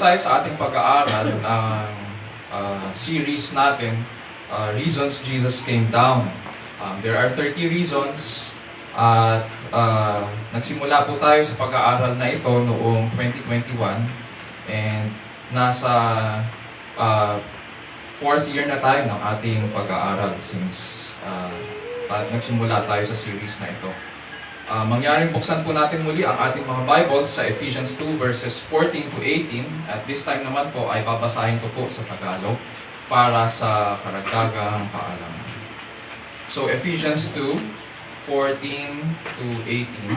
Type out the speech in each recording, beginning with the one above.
tayo sa ating pag-aaral ng series natin, Reasons Jesus Came Down. There are 30 reasons at nagsimula po tayo sa pag-aaral na ito noong 2021 and nasa 4th year na tayo ng ating pag-aaral since nagsimula tayo sa series na ito. Mangyaring buksan po natin muli ang ating mga Bibles sa Ephesians 2 verses 14 to 18. At this time naman po ay babasahin ko po sa Tagalog para sa karagdagang kaalaman. So Ephesians 2, 14 to 18.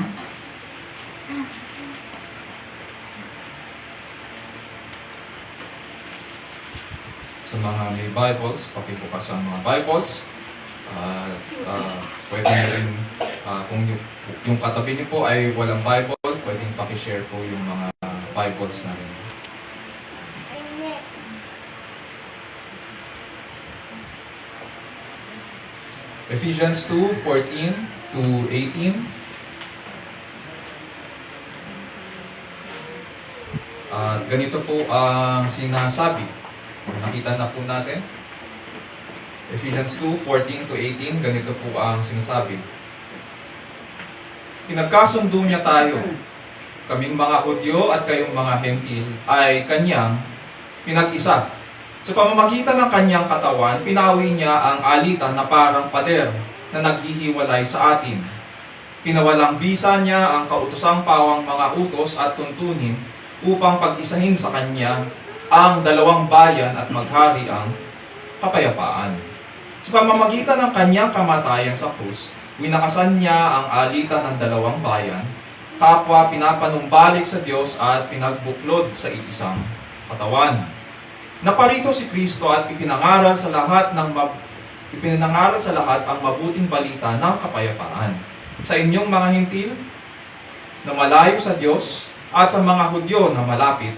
Sa mga may Bibles, pakibukas ang mga Bibles. Pwede rin, kung yung katabi niyo po ay walang Bible, pwedeng pakishare po yung mga Bibles na rin. Ephesians 2, 14 to 18. Ganito po ang sinasabi. Nakita na po natin. Ephesians 2, 14 to 18, ganito po ang sinasabi. Pinagkasundo niya tayo, kaming mga Hudyo at kayong mga Hentil, ay Kanyang pinag-isa. Sa pamamagitan ng Kanyang katawan, pinawi niya ang alitan na parang pader na naghihiwalay sa atin. Pinawalang bisa niya ang kautosang pawang mga utos at tuntunin upang pag-isahin sa Kanya ang dalawang bayan at maghari ang kapayapaan. Sa pamamagitan ng Kanyang kamatayan sa krus, winakasan niya ang alitan ng dalawang bayan, kapwa pinapanumbalik sa Diyos at pinagbuklod sa iisang katawan. Naparito si Kristo at ipinangaral sa lahat ang mabuting balita ng kapayapaan. Sa inyong mga Hentil na malayo sa Diyos at sa mga Hudyo na malapit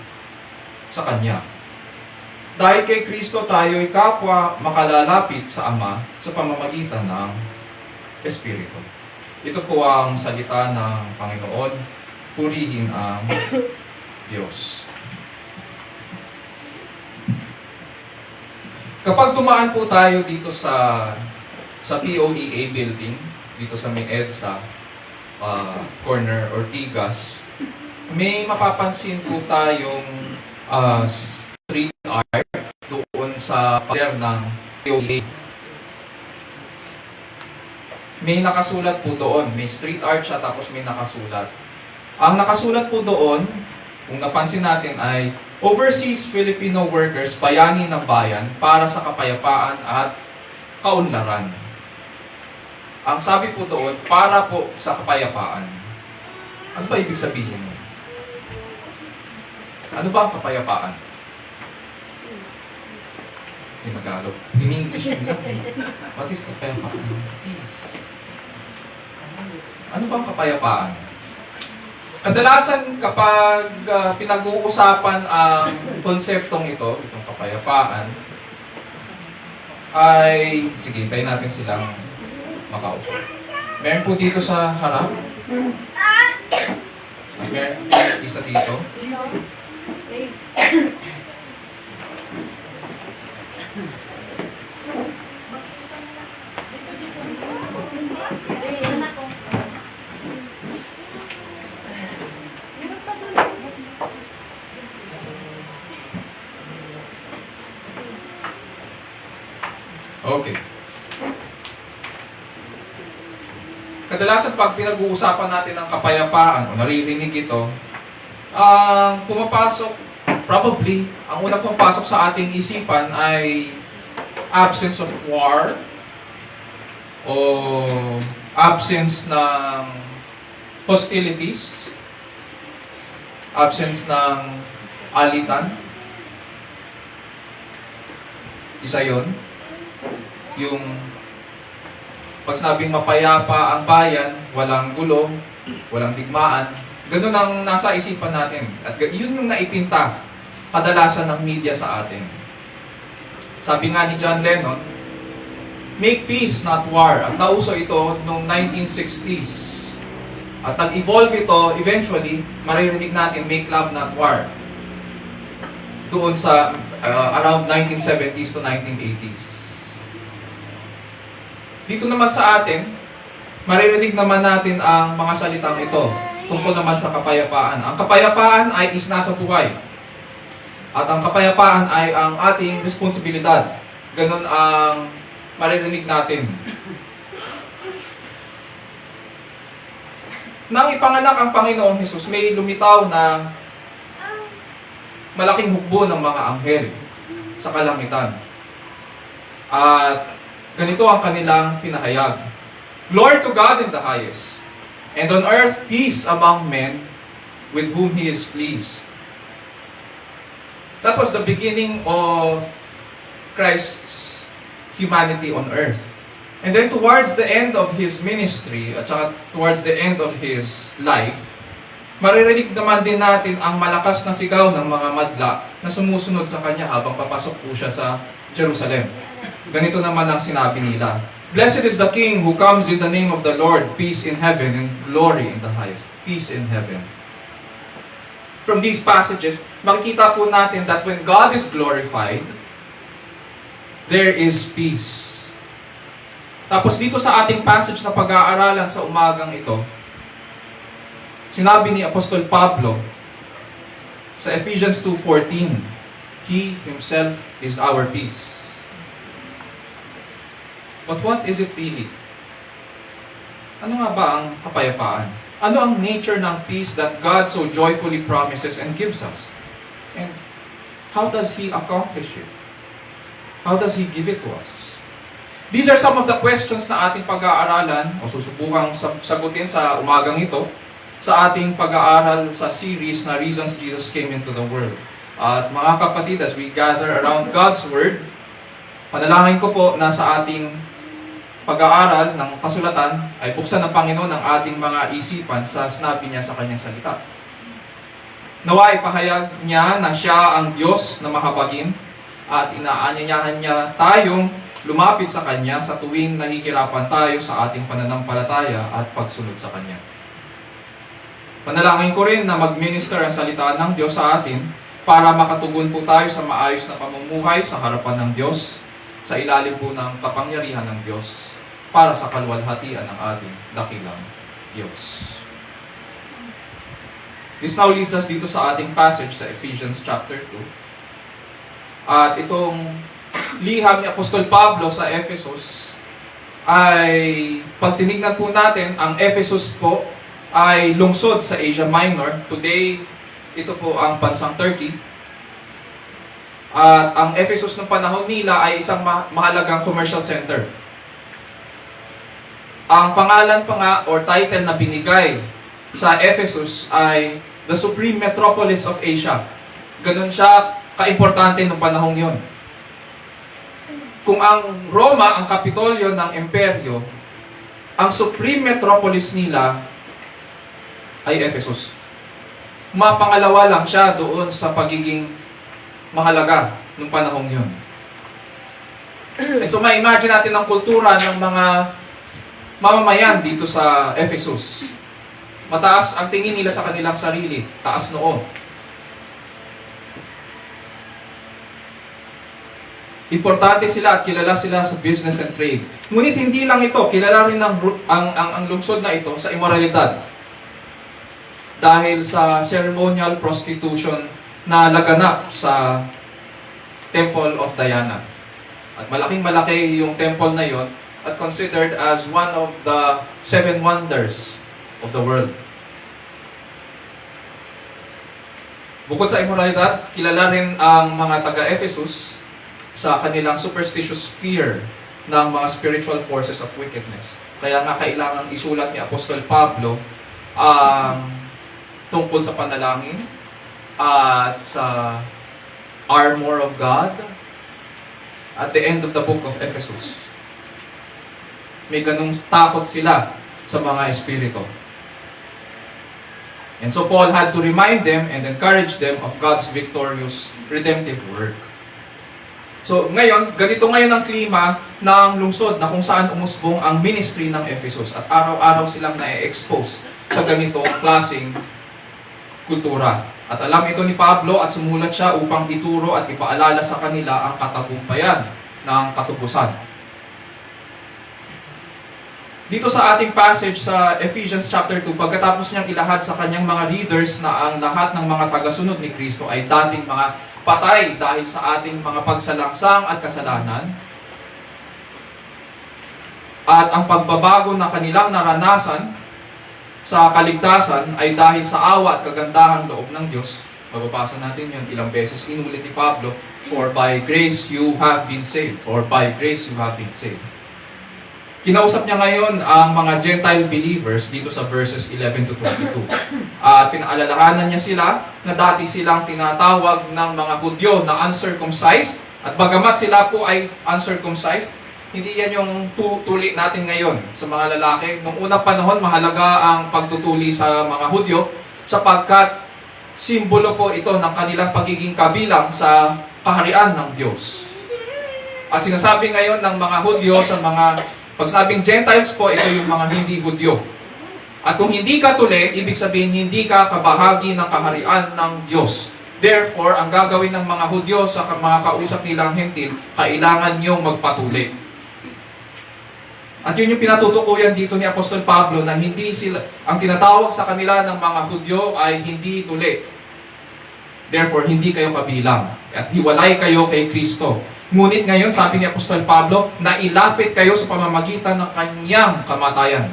sa Kanya. Dahil kay Kristo tayo'y kapwa makalalapit sa Ama sa pamamagitan ng Espiritu. Ito po ang salita ng Panginoon. Purihin ang Diyos. Kapag tumaan po tayo dito sa POEA building, dito sa may EDSA, corner Ortigas, may mapapansin po tayong street art doon sa pader ng POEA. May nakasulat po doon. May street art siya tapos may nakasulat. Ang nakasulat po doon, kung napansin natin ay Overseas Filipino Workers, Bayani ng Bayan para sa Kapayapaan at Kaunlaran. Ang sabi po doon, para po sa kapayapaan. Ano ba ibig sabihin mo? Ano ba ang kapayapaan? Tinagalog. In English yun lang. What is kapayapaan? Peace. Ano ba ang kapayapaan? Kadalasan kapag pinag-uusapan ang konseptong ito, itong kapayapaan, ay, sige, hintayin natin silang makaupo. Meron po dito sa harap. Meron isa dito. Okay. Kadalasan pag pinag-uusapan natin ng kapayapaan o naririnig ito, ang pumapasok, probably, ang unang pumapasok sa ating isipan ay absence of war o absence ng hostilities, absence ng alitan. Isa yun. Yung pag sinabing mapayapa ang bayan, walang gulo, walang digmaan, ganun ang nasa isipan natin. At yun yung naipinta kadalasan ng media sa atin. Sabi nga ni John Lennon, make peace, not war. At nauso ito noong 1960s. At nag-evolve ito, eventually, maririnig natin, make love, not war. doon sa around 1970s to 1980s. Dito naman sa atin, maririnig naman natin ang mga salitang ito tungkol naman sa kapayapaan. Ang kapayapaan ay is nasa buhay. At ang kapayapaan ay ang ating responsibilidad. Ganon ang maririnig natin. Nang ipanganak ang Panginoong Hesus, may lumitaw na malaking hukbo ng mga anghel sa kalangitan. At ganito ang kanilang pinahayag. Glory to God in the highest, and on earth peace among men with whom He is pleased. That was the beginning of Christ's humanity on earth. And then towards the end of His ministry, at saka towards the end of His life, maririnig naman din natin ang malakas na sigaw ng mga madla na sumusunod sa Kanya habang papasok po siya sa Jerusalem. Ganito naman ang sinabi nila. Blessed is the King who comes in the name of the Lord, peace in heaven and glory in the highest. Peace in heaven. From these passages, makikita po natin that when God is glorified, there is peace. Tapos dito sa ating passage na pag-aaralan sa umagang ito, sinabi ni Apostol Pablo sa Ephesians 2:14, He Himself is our peace. But what is it really? Ano nga ba ang kapayapaan? Ano ang nature ng peace that God so joyfully promises and gives us? And how does He accomplish it? How does He give it to us? These are some of the questions na ating pag-aaralan o susubukang sagutin sa umagang ito sa ating pag-aaral sa series na Reasons Jesus Came into the World. At mga kapatid, as we gather around God's Word, panalangin ko po na sa ating pag-aaral ng kasulatan ay buksan ng Panginoon ang ating mga isipan sa sinabi niya sa Kanyang salita. Nawa ipahayag niya na siya ang Diyos na mahabagin at inaanyayahan niya tayong lumapit sa Kanya sa tuwing nahihirapan tayo sa ating pananampalataya at pagsunod sa Kanya. Panalangin ko rin na mag-minister ang salita ng Diyos sa atin para makatugon po tayo sa maayos na pamumuhay sa harapan ng Diyos, sa ilalim po ng kapangyarihan ng Diyos, para sa kalwalhatian ng ating dakilang Diyos. This now leads us dito sa ating passage sa Ephesians chapter 2. At itong liham ni Apostol Pablo sa Ephesus ay, pag tinignan po natin, ang Ephesus po ay lungsod sa Asia Minor. Today, ito po ang bansang Turkey. At ang Ephesus ng panahon nila ay isang mahalagang commercial center. Ang pangalan pa nga, or title na binigay sa Ephesus ay the Supreme Metropolis of Asia. Ganon siya kaimportante ng panahong yon. Kung ang Roma, ang kapitolyo ng imperyo, ang Supreme Metropolis nila ay Ephesus. Mapangalawa lang siya doon sa pagiging mahalaga ng panahong yun. And so ma-imagine natin ang kultura ng mga mamamayan dito sa Ephesus. Mataas ang tingin nila sa kanilang sarili, taas noo. Importante sila at kilala sila sa business and trade. Ngunit hindi lang ito, kilala rin ang lungsod na ito sa immoralidad. Dahil sa ceremonial prostitution na laganap sa Temple of Diana. At malaking-malaki yung temple na yon at considered as one of the 7 wonders of the world. Bukod sa immoralidad, kilala rin ang mga taga-Ephesus sa kanilang superstitious fear ng mga spiritual forces of wickedness. Kaya nga kailangan isulat ni Apostol Pablo ang tungkol sa panalangin at sa armor of God at the end of the book of Ephesus. May ganung takot sila sa mga espiritu. And so Paul had to remind them and encourage them of God's victorious redemptive work. So ngayon, ganito ngayon ang klima ng lungsod na kung saan umusbong ang ministry ng Ephesus at araw-araw silang na-expose sa ganitong klaseng kultura. At alam ito ni Pablo at sumulat siya upang ituro at ipaalala sa kanila ang katagumpayan ng katubusan. Dito sa ating passage sa Ephesians chapter 2, pagkatapos niyang ilahad sa kanyang mga readers na ang lahat ng mga tagasunod ni Kristo ay dating mga patay dahil sa ating mga pagsalangsang at kasalanan, at ang pagbabago na kanilang naranasan sa kaligtasan ay dahil sa awa at kagandahang loob ng Diyos. Mababasa natin yun ilang beses, inulit ni Pablo, for by grace you have been saved. For by grace you have been saved. Kinausap niya ngayon ang mga Gentile believers dito sa verses 11 to 22. At pinaalalahanan niya sila na dati silang tinatawag ng mga Hudyo na uncircumcised. At bagamat sila po ay uncircumcised, hindi yan yung tuli natin ngayon sa mga lalaki. Noong unang panahon, mahalaga ang pagtutuli sa mga Hudyo sapagkat simbolo po ito ng kanilang pagiging kabilang sa kaharian ng Diyos. At sinasabi ngayon ng mga Hudyo sa mga, pag sinabing Gentiles po, ito yung mga hindi Hudyo. At kung hindi ka tuli, ibig sabihin hindi ka kabahagi ng kaharian ng Diyos. Therefore, ang gagawin ng mga Hudyo sa mga kausap nilang hentil, kailangan niyong magpatuli. At yun yung pinatutukuyan dito ni Apostol Pablo na hindi sila, ang tinatawag sa kanila ng mga Hudyo ay hindi tuli. Therefore, hindi kayo kabilang. At hiwalay kayo kay Kristo. Ngunit ngayon, sabi ni Apostol Pablo, na ilapit kayo sa pamamagitan ng kanyang kamatayan.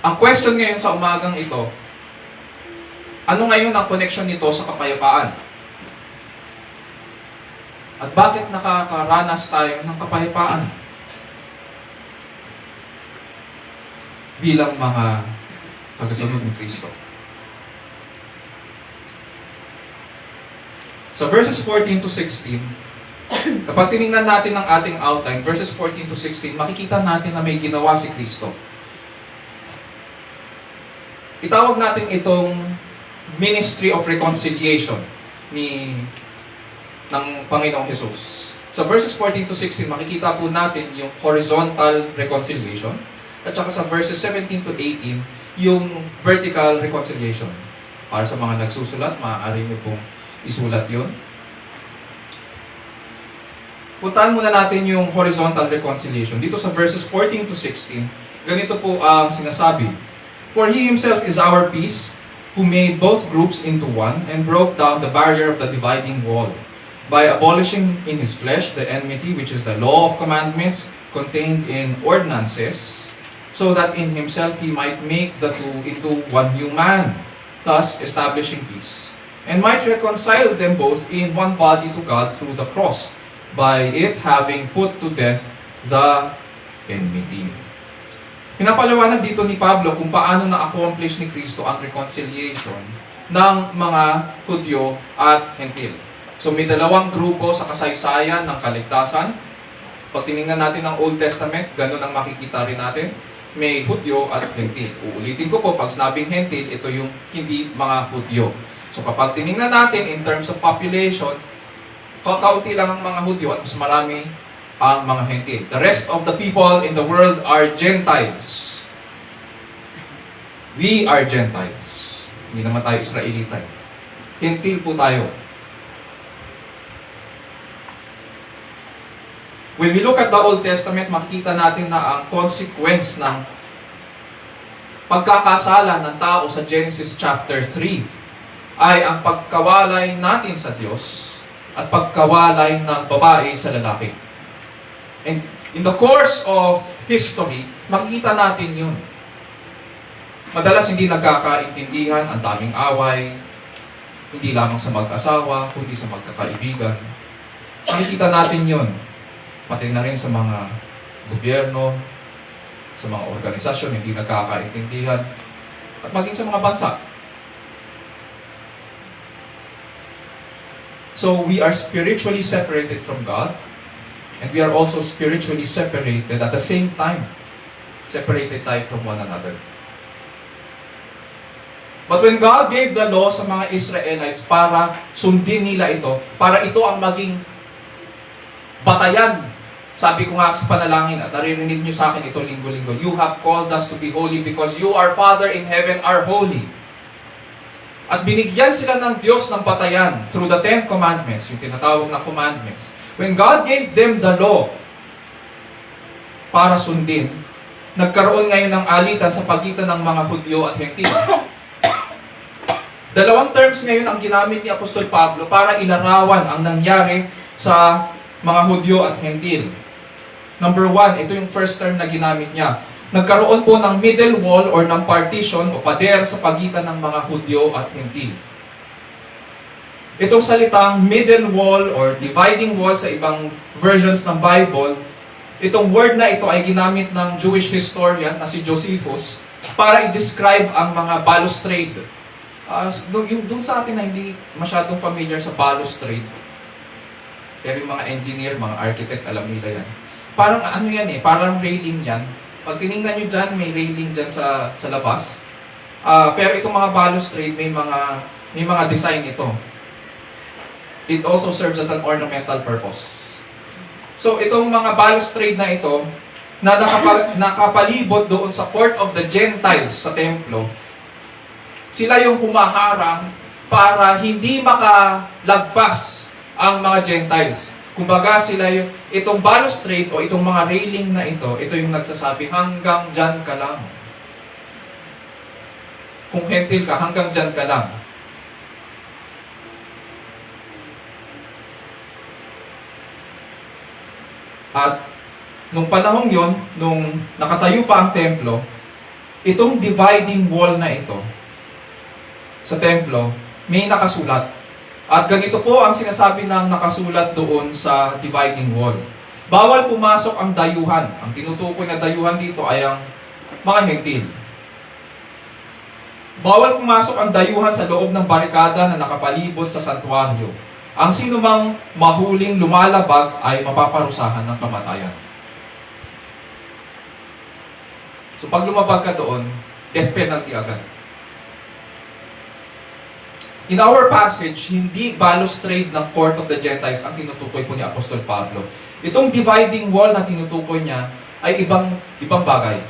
Ang question ngayon sa umagang ito, ano ngayon ang connection nito sa kapayapaan? At bakit nakakaranas tayo ng kapayapaan? Bilang mga tagasunod ni Kristo. Sa verses 14 to 16, kapag tinignan natin ang ating outline, verses 14 to 16, makikita natin na may ginawa si Kristo. Itawag natin itong ministry of reconciliation ng Panginoong Jesus. Sa verses 14 to 16, makikita po natin yung horizontal reconciliation. At saka sa verses 17 to 18, yung vertical reconciliation. Para sa mga nagsusulat, maaari nyo pong isulat yun. Puntahan muna natin yung horizontal reconciliation. Dito sa verses 14 to 16, ganito po ang sinasabi. For He Himself is our peace, who made both groups into one, and broke down the barrier of the dividing wall, by abolishing in His flesh the enmity, which is the law of commandments contained in ordinances, so that in Himself He might make the two into one new man, thus establishing peace, and might reconcile them both in one body to God through the cross, by it having put to death the enmity. Pinapaliwanag dito ni Pablo kung paano na-accomplish ni Kristo ang reconciliation ng mga Hudyo at Hentil. So may dalawang grupo sa kasaysayan ng kaligtasan. Pag tinignan natin ang Old Testament, ganun ang makikita rin natin. May Hudyo at Hentil. Uulitin ko po, pag sinabing Hentil, ito yung hindi mga Hudyo. So kapag tinignan natin in terms of population, kakaunti lang ang mga Hudyo at mas marami ang mga Hentil. The rest of the people in the world are Gentiles. We are Gentiles. Hindi naman tayo Israelita. Hentil po tayo. When we look at the Old Testament, makikita natin na ang consequence ng pagkakasala ng tao sa Genesis chapter 3 ay ang pagkawalay natin sa Diyos at pagkawalay ng babae sa lalaki. And in the course of history, makikita natin yun. Madalas hindi nagkakaintindihan, ang daming away, hindi lamang sa mag-asawa, kundi sa magkakaibigan. Makikita natin yun. Pati na rin sa mga gobyerno, sa mga organisasyon, hindi nagkakaintindihan, at maging sa mga bansa. So we are spiritually separated from God, and we are also spiritually separated at the same time. Separated tayo from one another. But when God gave the law sa mga Israelites para sundin nila ito, para ito ang maging batayan. Sabi ko nga sa panalangin at naririnig nyo sa akin ito linggo-linggo, you have called us to be holy because you, our Father in heaven, are holy. At binigyan sila ng Diyos ng batayan through the 10 Commandments, yung tinatawag na commandments. When God gave them the law para sundin, nagkaroon ngayon ng alitan sa pagitan ng mga Hudyo at Hentil. Dalawang terms ngayon ang ginamit ni Apostol Pablo para ilarawan ang nangyari sa mga Hudyo at Hentil. Number 1, ito yung first term na ginamit niya. Nagkaroon po ng middle wall or ng partition o pader sa pagitan ng mga Hudyo at Hentil. Itong salitang middle wall or dividing wall sa ibang versions ng Bible, itong word na ito ay ginamit ng Jewish historian na si Josephus para i-describe ang mga balustrade. Doon sa atin na hindi masyadong familiar sa balustrade, pero yung mga engineer, mga architect, alam nila yan. Parang ano yan parang railing yan. Pag tinignan nyo dyan, may railing dyan sa labas. Pero itong mga balustrade, may mga design ito. It also serves as an ornamental purpose. So itong mga balustrade na ito, na nakapalibot doon sa court of the Gentiles sa templo, sila yung humaharang para hindi makalagpas ang mga Gentiles. Kumbaga sila itong balustrade o itong mga railing na ito yung nagsasabi, hanggang dyan ka lang. Kung hentil ka, hanggang dyan ka lang. At nung panahong yon, nung nakatayo pa ang templo, itong dividing wall na ito sa templo, may nakasulat. At ganito po ang sinasabi ng nakasulat doon sa dividing wall. Bawal pumasok ang dayuhan. Ang tinutukoy na dayuhan dito ay ang mga hentil. Bawal pumasok ang dayuhan sa loob ng barikada na nakapalibot sa santuaryo. Ang sino mang mahuling lumalabag ay mapaparusahan ng kamatayan. So pag lumabag ka doon, death penalty agad. In our passage, hindi balustrade ng court of the Gentiles ang tinutukoy po ni Apostol Pablo. Itong dividing wall na tinutukoy niya ay ibang bagay.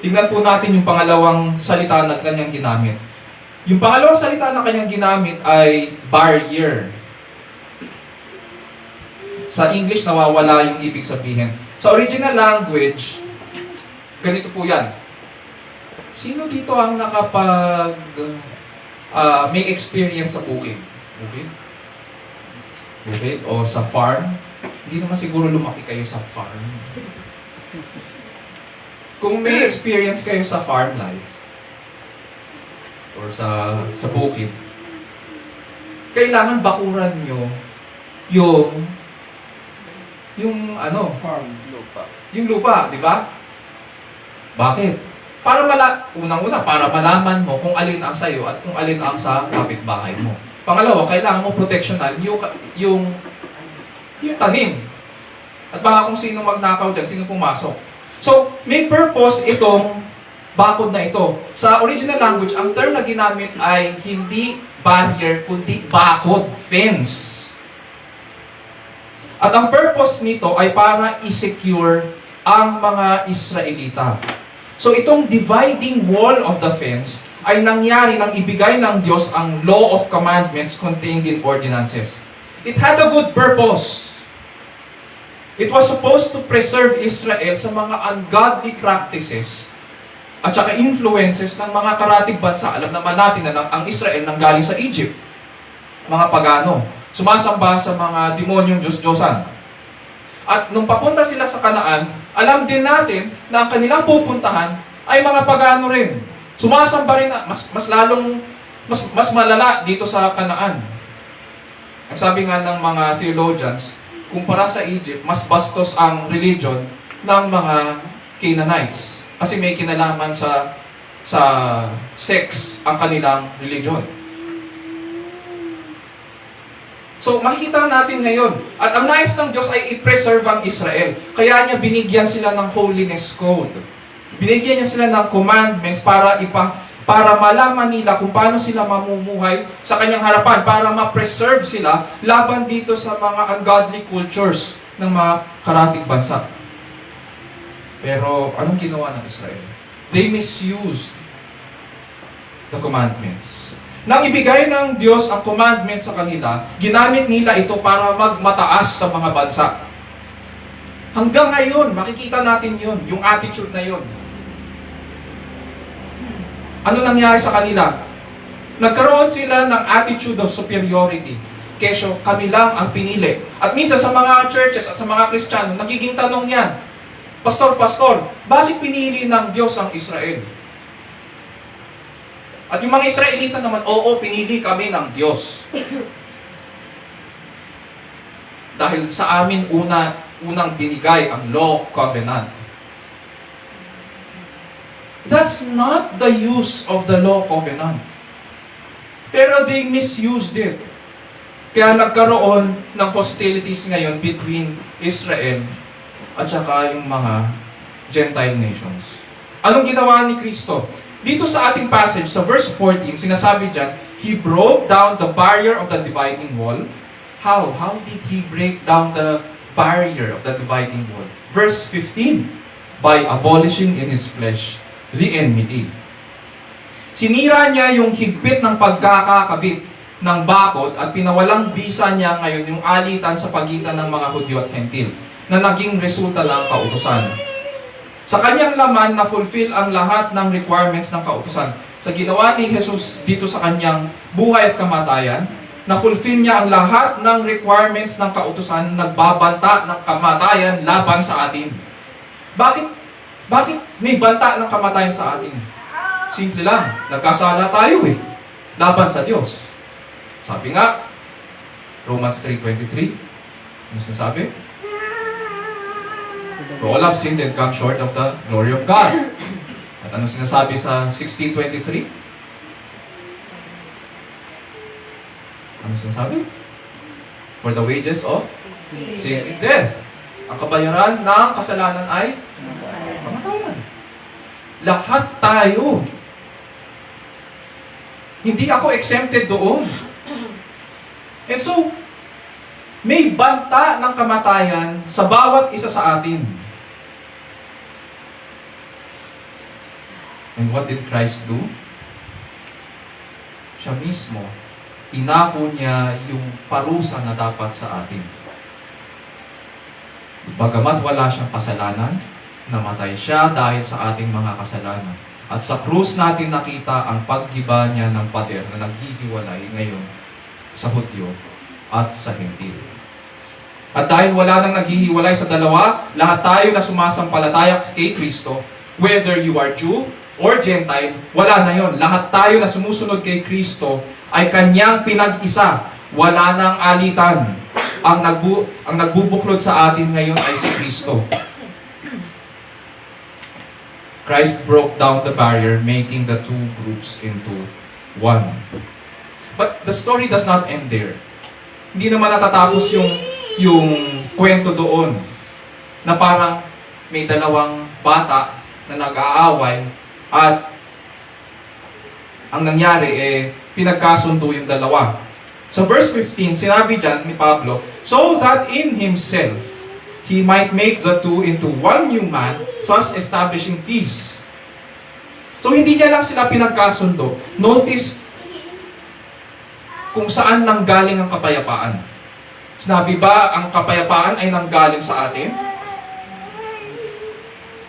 Tingnan po natin yung pangalawang salita na kanyang ginamit. Yung pangalawang salita na kanyang ginamit ay barrier. Sa English, nawawala yung ibig sabihin. Sa original language, ganito po yan. Sino dito ang may experience sa bukid? Bukid? O sa farm? Hindi naman siguro lumaki kayo sa farm. Kung may experience kayo sa farm life, or sa bukid, kailangan bakuran nyo yung farm, lupa. Yung lupa, di ba? Bakit? Para unang-una, para malaman mo kung alin ang sayo at kung alin ang sa kapitbahay mo. Pangalawa, kailangan mo proteksyonan yung tanim. At baka kung sino magnakaw dyan, sino pumasok. So, may purpose itong bakod na ito. Sa original language, ang term na ginamit ay hindi barrier, kundi bakod, fence. At ang purpose nito ay para i-secure ang mga Israelita. So itong dividing wall of the fence ay nangyari nang ibigay ng Diyos ang law of commandments contained in ordinances. It had a good purpose. It was supposed to preserve Israel sa mga ungodly practices at saka influences ng mga karatig bansa. Alam naman natin na ang Israel nanggaling sa Egypt. Mga pagano. Sumasamba sa mga demonyong Diyos-Diyosan. At nung papunta sila sa Kanaan, alam din natin na ang kanilang pupuntahan ay mga pagano rin. Sumasamba rin, mas malala dito sa Kanaan. Ang sabi nga ng mga theologians, kumpara sa Egypt, mas bastos ang religion ng mga Canaanites. Kasi may kinalaman sa sex ang kanilang religion. So, makikita natin ngayon. At ang nais ng Diyos ay i-preserve ang Israel. Kaya niya binigyan sila ng holiness code. Binigyan niya sila ng commandments para malaman nila kung paano sila mamumuhay sa kanyang harapan, para ma-preserve sila laban dito sa mga ungodly cultures ng mga karatig bansa. Pero, anong ginawa ng Israel? They misused the commandments. Nang ibigay ng Diyos ang commandment sa kanila, ginamit nila ito para magmataas sa mga bansa. Hanggang ngayon, makikita natin yun, yung attitude na yun. Ano nangyari sa kanila? Nagkaroon sila ng attitude of superiority. Kesyo, kami lang ang pinili. At minsan sa mga churches at sa mga Kristiyano, nagiging tanong yan, Pastor, bakit pinili ng Diyos ang Israel? At yung mga Israelita naman, oo, pinili kami ng Diyos. Dahil sa amin unang binigay ang law covenant. That's not the use of the law covenant. Pero they misused it. Kaya nagkaroon ng hostilities ngayon between Israel at saka yung mga Gentile nations. Anong ginawa ni Kristo? Dito sa ating passage, sa verse 14, sinasabi dyan, He broke down the barrier of the dividing wall. How? How did He break down the barrier of the dividing wall? Verse 15, by abolishing in His flesh the enmity. Sinira niya yung higpit ng pagkakakabit ng bakod at pinawalang bisa niya ngayon yung alitan sa pagitan ng mga Hudyo at Hentil na naging resulta ng kautusan. Sa kanyang laman, na-fulfill ang lahat ng requirements ng kautusan. Sa ginawa ni Jesus dito sa kanyang buhay at kamatayan, na-fulfill niya ang lahat ng requirements ng kautusan, nagbabanta ng kamatayan laban sa atin. Bakit may banta ng kamatayan sa atin? Simple lang, nagkasala tayo laban sa Diyos. Sabi nga, Romans 3:23, ano sinasabi? For all have sinned and come short of the glory of God. At ano sinasabi sa 16:23? Ano sinasabi? For the wages of sin is death. Ang kabayaran ng kasalanan ay kamatayan. Lahat tayo. Hindi ako exempted doon. And so, may banta ng kamatayan sa bawat isa sa atin. And what did Christ do? Siya mismo, inako niya yung parusa na dapat sa atin. Bagamat wala siyang kasalanan, namatay siya dahil sa ating mga kasalanan. At sa krus natin nakita ang paggiba niya ng pader na naghihiwalay ngayon sa Hudyo at sa Hentil. At dahil wala nang naghihiwalay sa dalawa, lahat tayo na sumasampalataya kay Kristo, whether you are Jew or Gentile, wala na yon. Lahat tayo na sumusunod kay Kristo ay Kanyang pinag-isa. Wala nang alitan. Ang nagbubuklod sa atin ngayon ay si Kristo. Christ broke down the barrier, making the two groups into one. But the story does not end there. Hindi naman natatapos yung kwento doon na parang may dalawang bata na nag-aaway at ang nangyari pinagkasundo yung dalawa. So verse 15, sinabi dyan ni Pablo, so that in himself he might make the two into one new man, thus establishing peace. So hindi niya lang sila pinagkasundo. Notice kung saan nanggaling ang kapayapaan. Sinabi ba ang kapayapaan ay nanggaling sa atin?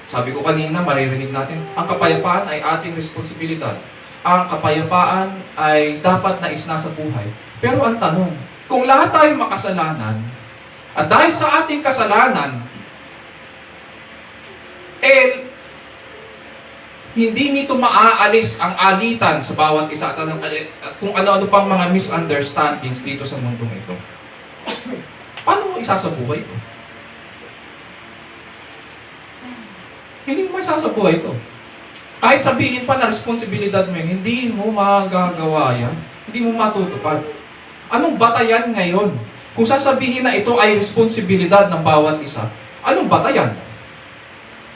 Sabi ko kanina, maririnig natin, ang kapayapaan ay ating responsibilidad. Ang kapayapaan ay dapat na isnasa buhay. Pero ang tanong, kung lahat tayo makasalanan, at dahil sa ating kasalanan, hindi nito maaalis ang alitan sa bawat isa at kung ano-ano pang mga misunderstandings dito sa mundong ito. Paano mo isasabuhay ito? Hindi mo isasabuhay ito. Kahit sabihin pa na responsibilidad mo yun, hindi mo magagawa yan. Hindi mo matutupad. Anong batayan ngayon? Kung sasabihin na ito ay responsibilidad ng bawat isa, anong batayan?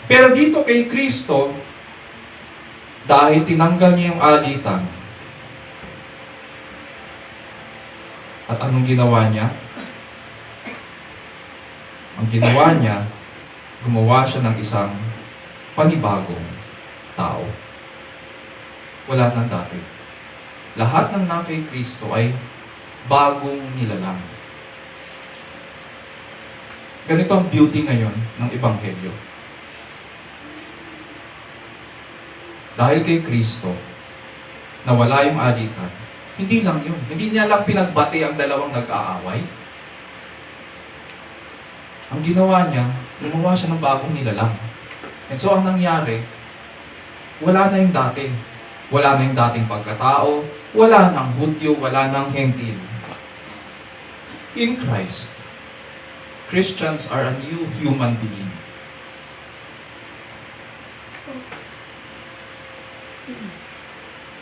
Pero dito kay Kristo, dahil tinanggal niya yung alitan, at anong ginawa niya? Ang ginawa niya, gumawa siya ng isang panibagong tao. Wala nang dati. Lahat ng na kay Kristo ay bagong nilalang. Ganito ang beauty ngayon ng Ebanghelyo. Dahil kay Kristo, nawala yung alitan, hindi lang yun. Hindi niya lang pinagbati ang dalawang nag-aaway. Ang ginawa niya, gumawa siya ng bagong nilalang. And so, ang nangyari, wala na yung dati. Wala na yung dating pagkatao, wala nang Hudyo, wala nang Hentil. In Christ, Christians are a new human being.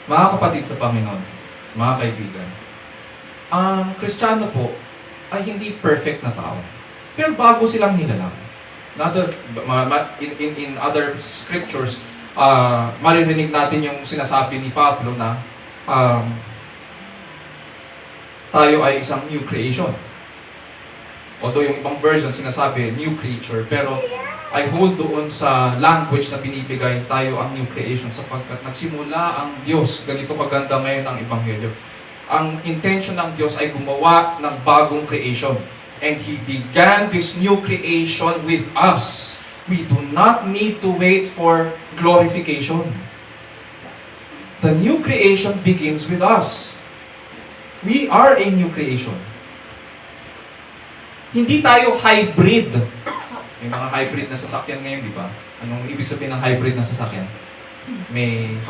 Mga kapatid sa Panginoon, mga kaibigan, ang Kristiyano po ay hindi perfect na tao. Pero bago silang nilalang. In other scriptures, maririnig natin yung sinasabi ni Pablo na tayo ay isang new creation. Although yung ibang version sinasabi new creature, pero I hold doon sa language na binibigay tayo ang new creation sapagkat nagsimula ang Diyos. Ganito kaganda ngayon ang Ebanghelyo. Ang intention ng Diyos ay gumawa ng bagong creation. And He began this new creation with us. We do not need to wait for glorification. The new creation begins with us. We are a new creation. Hindi tayo hybrid. May mga hybrid na sasakyan ngayon, di ba? Anong ibig sabihin ng hybrid na sasakyan? May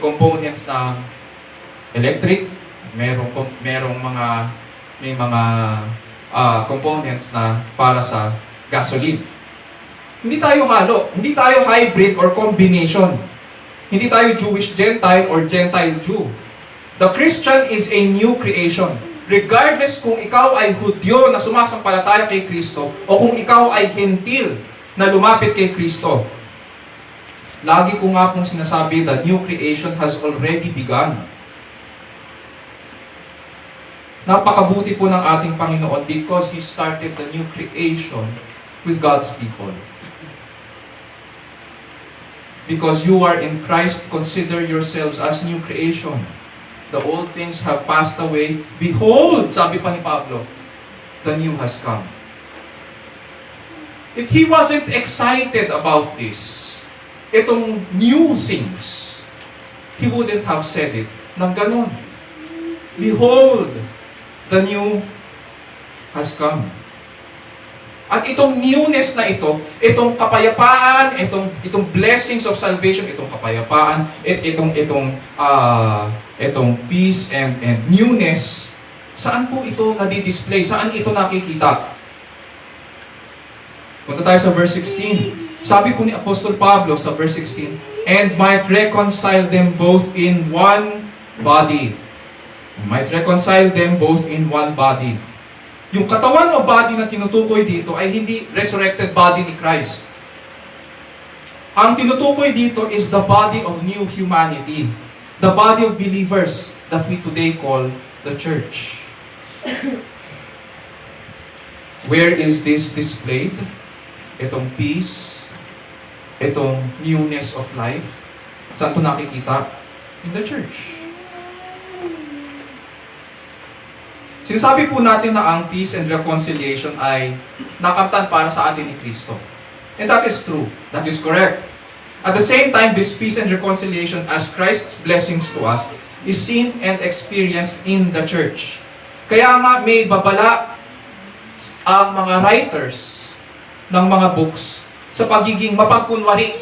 components na electric, may mga components na para sa gasoline. Hindi tayo halo, hindi tayo hybrid or combination. Hindi tayo Jewish Gentile or Gentile Jew. The Christian is a new creation. Regardless kung ikaw ay Hudyo na sumasampalataya kay Kristo o kung ikaw ay Hentil na lumapit kay Kristo. Lagi ko nga pong sinasabi that new creation has already begun. Napakabuti po ng ating Panginoon because He started the new creation with God's people. Because you are in Christ, consider yourselves as new creation. The old things have passed away. Behold, sabi pa ni Pablo, the new has come. If he wasn't excited about this, itong new things, he wouldn't have said it ng ganon. Behold, the new has come. At itong newness na ito, itong kapayapaan, itong blessings of salvation, itong kapayapaan, itong peace and newness, saan po ito nadi-display? Saan ito nakikita? Punta tayo sa verse 16. Sabi po ni Apostol Pablo sa verse 16, and might reconcile them both in one body. Might reconcile them both in one body. Yung katawan o body na tinutukoy dito ay hindi resurrected body ni Christ. Ang tinutukoy dito is the body of new humanity. The body of believers that we today call the church. Where is this displayed? Itong peace, itong newness of life. Saan ito nakikita? In the church. Sinasabi po natin na ang peace and reconciliation ay nakamtan para sa atin ni Kristo. And that is true. That is correct. At the same time, this peace and reconciliation as Christ's blessings to us is seen and experienced in the church. Kaya nga may babala ang mga writers ng mga books sa pagiging mapagkunwari.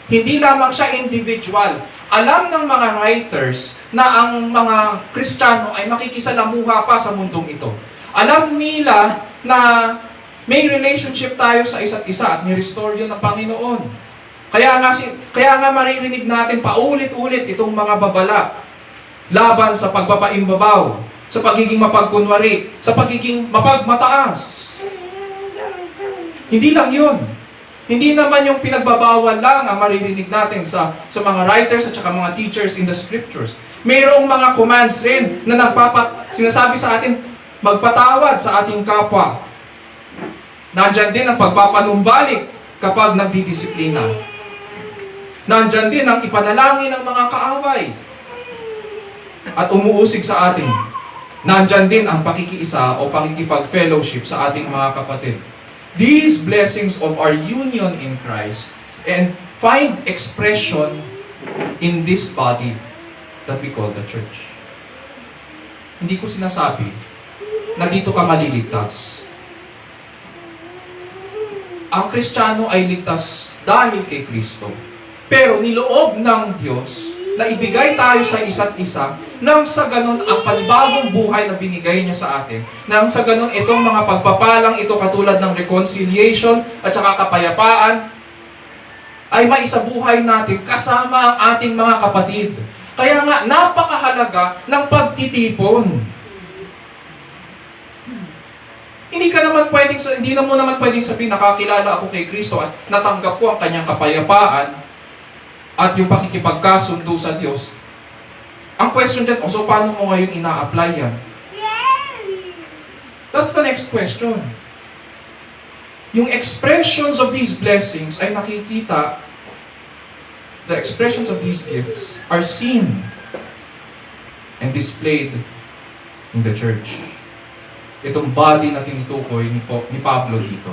Hindi lamang siya individual. Alam ng mga writers na ang mga Kristiyano ay makikisalamuha pa sa mundong ito. Alam nila na may relationship tayo sa isa't isa at ni-restore yun ng Panginoon. Kaya nga maririnig natin paulit-ulit itong mga babala laban sa pagpapaimbabaw, sa pagiging mapagkunwari, sa pagiging mapagmataas. Hindi lang yun. Hindi naman yung pinagbabawal lang ang maririnig natin sa mga writers at saka mga teachers in the scriptures. Mayroong mga commands rin na sinasabi sa atin, magpatawad sa ating kapwa. Nandyan din ang pagpapanumbalik kapag nagdidisiplina. Nandyan din ang ipanalangin ng mga kaaway. at umuusig sa atin. Nandyan din ang pakikiisa o pakikipag-fellowship sa ating mga kapatid. These blessings of our union in Christ and find expression in this body that we call the church. Hindi ko sinasabi na dito ka maliligtas. Ang Kristiyano ay ligtas dahil kay Kristo. Pero niloob ng Diyos na ibigay tayo sa isa't isa nang sa ganun ang panibagong buhay na binigay niya sa atin. Nang sa ganun itong mga pagpapalang ito katulad ng reconciliation at saka kapayapaan ay maisabuhay natin kasama ang ating mga kapatid. Kaya nga, napakahalaga ng pagtitipon. Hindi na mo naman pwedeng sabihin, nakakilala ako kay Kristo at natanggap ko ang kanyang kapayapaan at yung pakikipagkasundo sa Diyos. Ang question dyan, so paano mo ngayon ina-apply yan? That's the next question. Yung expressions of these blessings ay nakikita, the expressions of these gifts are seen and displayed in the church. Itong body na tinutukoy ni Pablo dito.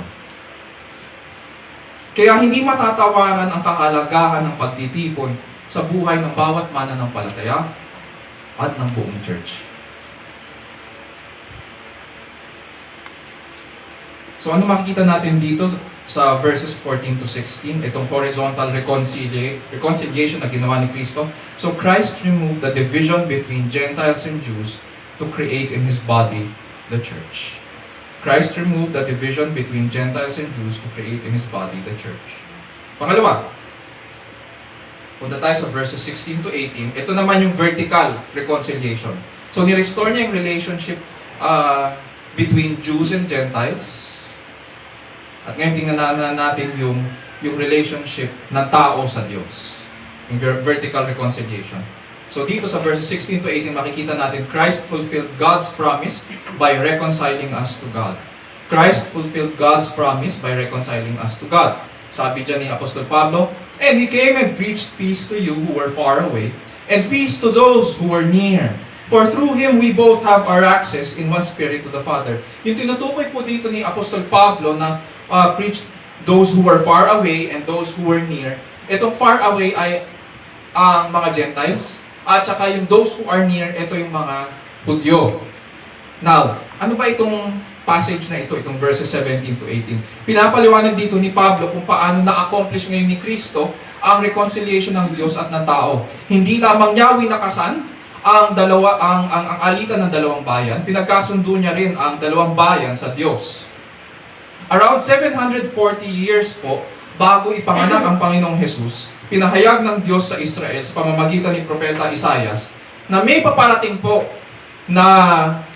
Kaya hindi matatawaran ang kahalagahan ng pagtitipon sa buhay ng bawat mananampalataya at ng buong church. So ano makikita natin dito sa verses 14 to 16? Itong horizontal reconciliation na ginawa ni Kristo. So Christ removed the division between Gentiles and Jews to create in His body the church. Christ removed the division between Gentiles and Jews to create in His body the church. Pangalawa, punta tayo sa verses 16 to 18. Ito naman yung vertical reconciliation. So, ni-restore niya yung relationship between Jews and Gentiles. At ngayon tingnan natin yung relationship ng tao sa Diyos. Yung vertical reconciliation. So dito sa verses 16 to 18, makikita natin Christ fulfilled God's promise by reconciling us to God. Christ fulfilled God's promise by reconciling us to God. Sabi dyan ni Apostol Pablo, and He came and preached peace to you who were far away, and peace to those who were near. For through Him we both have our access in one Spirit to the Father. Yung tinutukoy po dito ni Apostol Pablo na preached those who were far away and those who were near. Itong far away ay ang mga Gentiles, at saka yung those who are near, ito yung mga Hudyo. Now, ano ba itong passage na ito, itong verses 17 to 18? Pinapaliwanag dito ni Pablo kung paano na-accomplish ngayon ni Kristo ang reconciliation ng Diyos at ng tao. Hindi lamang niya winakasan ang alitan ng dalawang bayan, pinagkasundo niya rin ang dalawang bayan sa Diyos. Around 740 years po, bago ipanganak ang Panginoong Jesus, pinahayag ng Diyos sa Israel sa pamamagitan ni Propeta Isaias na may paparating po na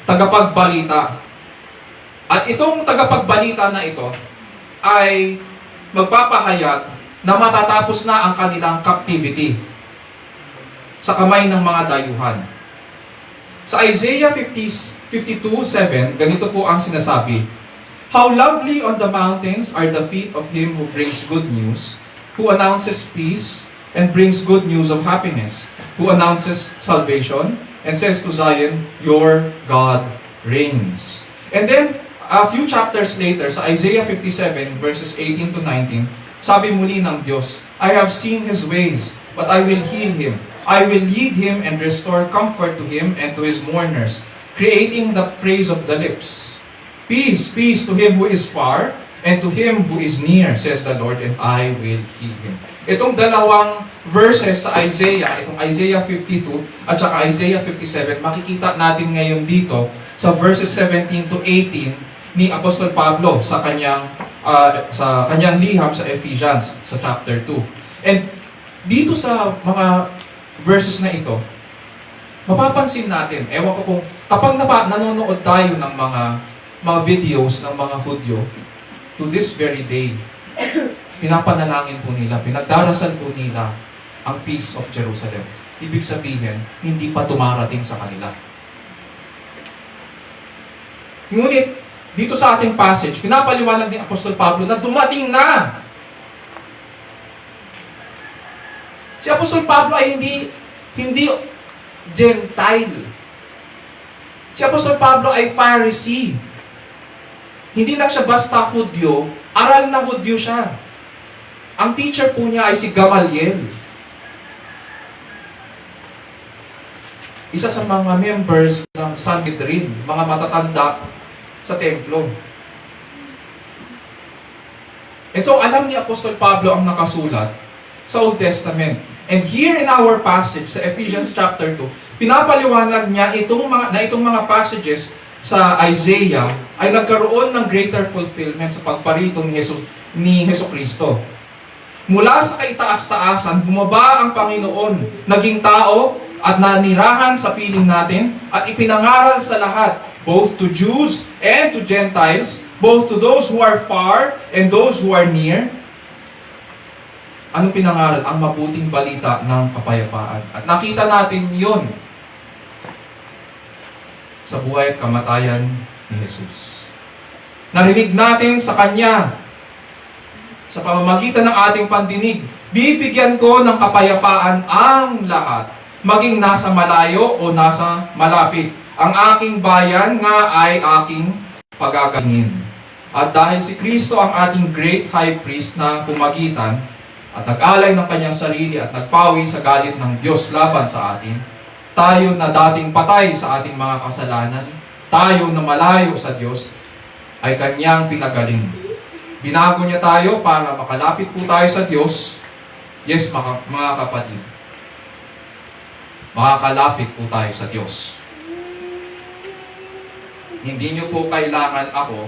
tagapagbalita. At itong tagapagbalita na ito ay magpapahayag na matatapos na ang kanilang captivity sa kamay ng mga dayuhan. Sa Isaiah 52:7, ganito po ang sinasabi, how lovely on the mountains are the feet of him who brings good news, who announces peace and brings good news of happiness, who announces salvation and says to Zion, your God reigns. And then, a few chapters later, sa Isaiah 57, verses 18 to 19, sabi muli ng Diyos, I have seen His ways, but I will heal him. I will lead him and restore comfort to him and to his mourners, creating the praise of the lips. Peace, peace to him who is far, and to him who is near, says the Lord, and I will heal him. Itong dalawang verses sa Isaiah, itong Isaiah 52 at saka Isaiah 57, makikita natin ngayon dito sa verses 17 to 18 ni Apostol Pablo sa kanyang liham sa Ephesians sa chapter 2. And dito sa mga verses na ito, mapapansin natin, ewan ko kung kapag nanonood tayo ng mga videos ng mga Hudyo, to this very day, pinapanalangin po nila, pinagdarasal po nila ang peace of Jerusalem. Ibig sabihin, hindi pa dumarating sa kanila. Ngunit, dito sa ating passage, pinapaliwanag ni Apostol Pablo na dumating na. Si Apostol Pablo ay hindi Gentile. Si Apostol Pablo ay Pharisee. Hindi lang siya basta Hudyo, aral na Hudyo siya. Ang teacher po niya ay si Gamaliel. Isa sa mga members ng Sanhedrin, mga matatanda sa templo. And so, alam ni Apostol Pablo ang nakasulat sa Old Testament. And here in our passage, sa Ephesians chapter 2, pinapaliwanag niya itong mga passages sa Isaiah ay nagkaroon ng greater fulfillment sa pagparito ni Hesus Kristo. Mula sa kaitaas-taasan, bumaba ang Panginoon, naging tao at nanirahan sa piling natin at ipinangaral sa lahat, both to Jews and to Gentiles, both to those who are far and those who are near. Anong pinangaral? Ang mabuting balita ng kapayapaan. At nakita natin yon sa buhay at kamatayan ni Jesus. Narinig natin sa Kanya, sa pamamagitan ng ating pandinig, bibigyan ko ng kapayapaan ang lahat, maging nasa malayo o nasa malapit. Ang aking bayan nga ay aking pagagalingin. At dahil si Kristo ang ating great high priest na pumagitan, at nag-alay ng kanyang sarili at nagpawi sa galit ng Diyos laban sa atin, tayo na dating patay sa ating mga kasalanan, tayo na malayo sa Diyos, ay kanyang pinagaling. Binago niya tayo para makalapit po tayo sa Diyos. Yes, mga kapatid. Makakalapit po tayo sa Diyos. Hindi niyo po kailangan ako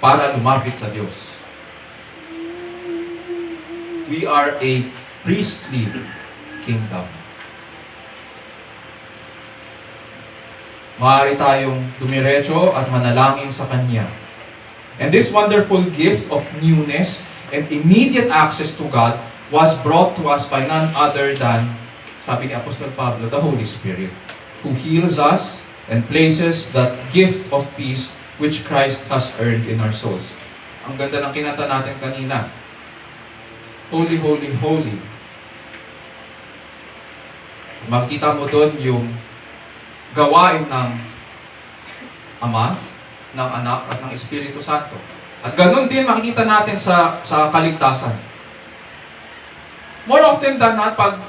para lumapit sa Diyos. We are a priestly kingdom. Maaari tayong dumiretso at manalangin sa Kanya. And this wonderful gift of newness and immediate access to God was brought to us by none other than, sabi ni Apostol Pablo, the Holy Spirit, who heals us and places that gift of peace which Christ has earned in our souls. Ang ganda ng kinanta natin kanina. Holy, holy, holy. Makita mo doon yung gawain ng Ama, ng Anak, at ng Espiritu Santo. At ganun din makikita natin sa kaligtasan. More often than not, pag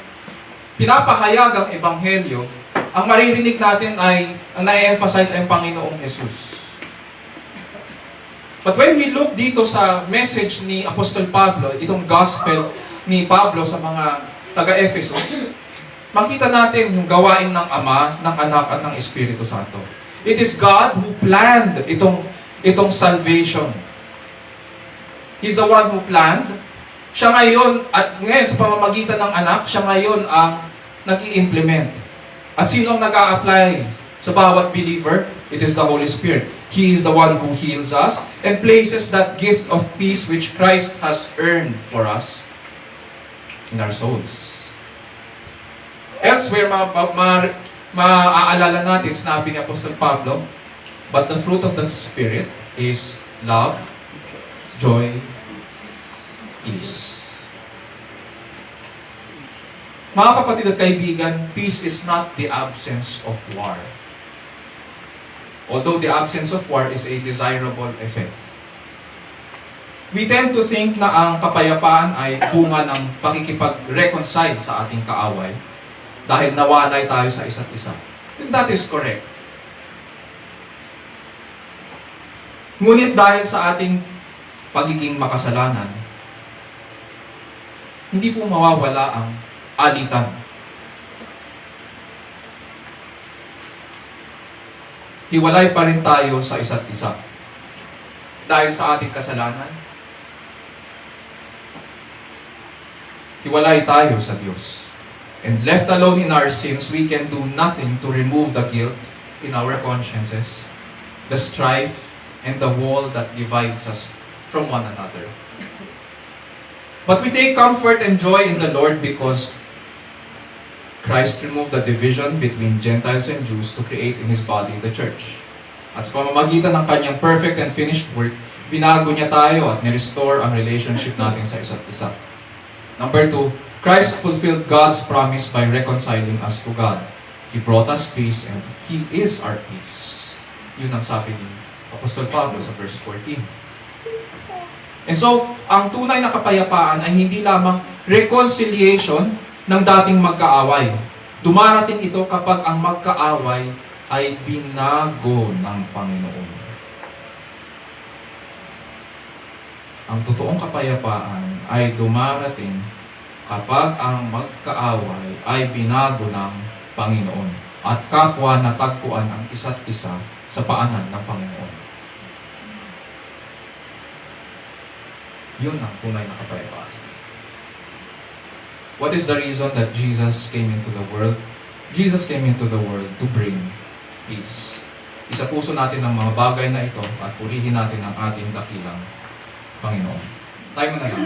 pinapahayag ang Ebanghelyo, ang maririnig natin ay, ang na-emphasize ay ang Panginoong Jesus. But when we look dito sa message ni Apostol Pablo, itong gospel ni Pablo sa mga taga-Ephesus, makita natin yung gawain ng Ama, ng Anak, at ng Espiritu Santo. It is God who planned itong salvation. He's the one who planned. Siya ngayon, at ngayon sa pamamagitan ng Anak, siya ngayon ang nag-i-implement. At sino ang nag-a-apply sa bawat believer? It is the Holy Spirit. He is the one who heals us and places that gift of peace which Christ has earned for us in our souls. Elsewhere, maaalala natin, sinabi ni Apostol Pablo, but the fruit of the Spirit is love, joy, peace. Mga kapatid at kaibigan, peace is not the absence of war. Although the absence of war is a desirable effect. We tend to think na ang kapayapaan ay bunga ng pakikipag-reconcile sa ating kaaway dahil nawalay tayo sa isa't isa. And that is correct. Ngunit dahil sa ating pagiging makasalanan, hindi po mawawala ang alitan. Hiwalay pa rin tayo sa isa't isa. Dahil sa ating kasalanan, hiwalay tayo sa Diyos. And left alone in our sins, we can do nothing to remove the guilt in our consciences, the strife, and the wall that divides us from one another. But we take comfort and joy in the Lord because Christ removed the division between Gentiles and Jews to create in His body the church. At sa pamamagitan ng Kanyang perfect and finished work, binago niya tayo at nirestore ang relationship natin sa isa't isa. Number 2, Christ fulfilled God's promise by reconciling us to God. He brought us peace and He is our peace. Yun ang sabi ni Apostol Pablo sa verse 14. And so, ang tunay na kapayapaan ay hindi lamang reconciliation ng dating magkaaway. Dumarating ito kapag ang magkaaway ay binago ng Panginoon. Ang totoong kapayapaan ay dumarating kapag ang magkaaway ay binago ng Panginoon at kapwa natagpuan ang isa't isa sa paanan ng Panginoon. Yun ang tunay na kapayapaan. What is the reason that Jesus came into the world? Jesus came into the world to bring peace. Isa puso natin ang mga bagay na ito at purihin natin ang ating dakilang Panginoon. Tayo mo na lang.